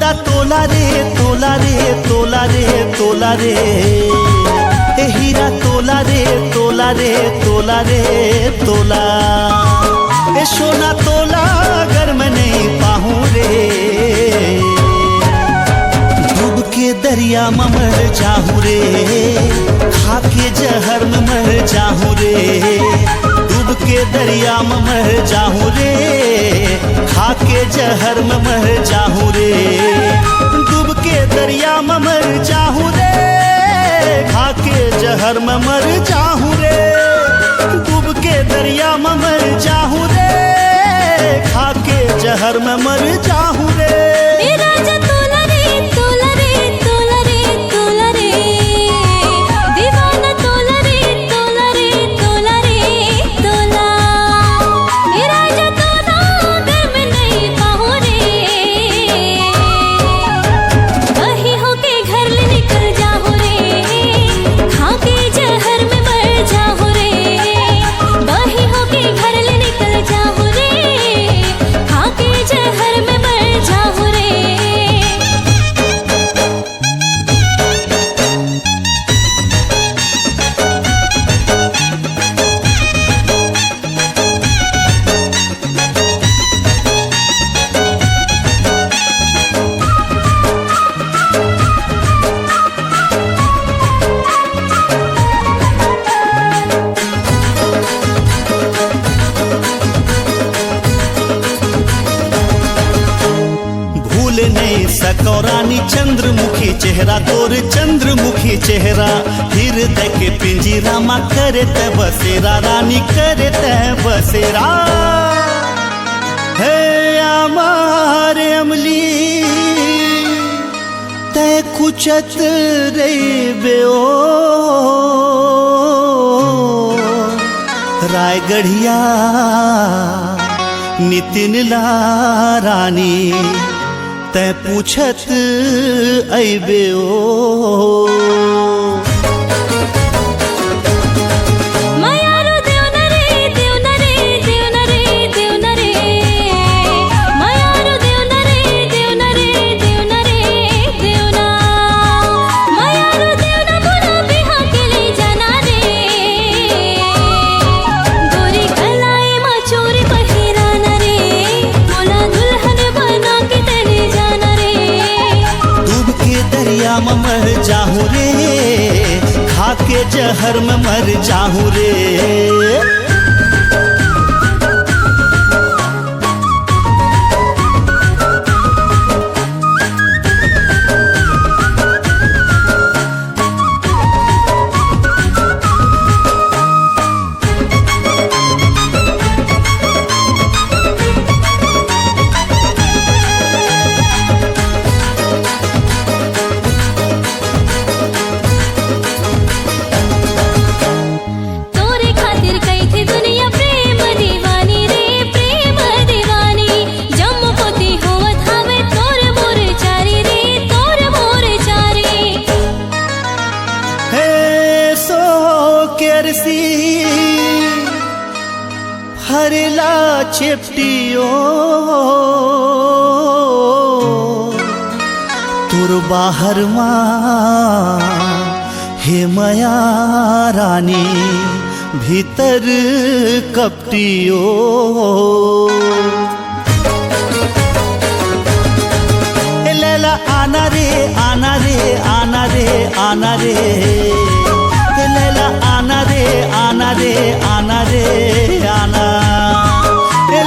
सोना तोला रे तोला रे तोला रे तोला रे, ए हीरा तोला रे तोला रे तोला रे तोला, ए सोना तोला अगर मैं नहीं पाऊं रे, डूब के दरिया में मर जाऊं रे, खा के जहर में मर जाऊं रे, डूब के दरिया में मर जाऊं रे, खा के जहर में मर जाऊं रे, डूब के दरिया में मर जाऊं रे, खा के जहर में मर जाऊं रे, डूब के दरिया में मर जाऊं रे, खा के जहर में मर जाऊं रे। नहीं सकौरानी चंद्रमुखी चेहरा तोर चंद्रमुखी चेहरा, हृदय के पिंजरा माँ करे ते बसेरा, रानी करे ते बसेरा, हे हमारे अमली ते कुचत रे बेओ, रायगढ़िया नितिन ला रानी तै पूछत अइबे ओ, में मर जाऊं रे, खा के जहर में मर जाऊं रे। हरला चिपटियो तुर बाहर माँ हे माया रानी भीतर कपटियो, लैला आना रे आना रे आना रे आना रे, लैला आना रे आना रे आना रे आना,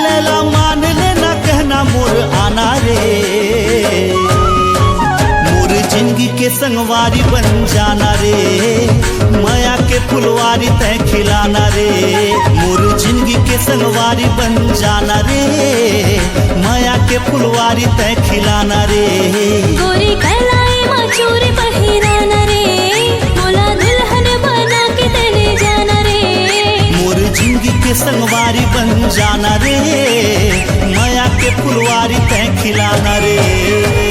लैला मान लेना कहना मोर आना रे, मोर जिंदगी के संगवारी बन जाना रे, माया के फुलवारी तय खिलाना रे, मोर जिंदगी के संगवारी बन जाना रे, माया के फुलवारी तय खिलाना रे, गोरी कहलाई मचूरी पहिराना रे, बोला दुल्हन बना के तेने जाना रे, मोर जिंदगी के संगवारी बन जाना रे, माया के फुलवारी तय खिलाना रे।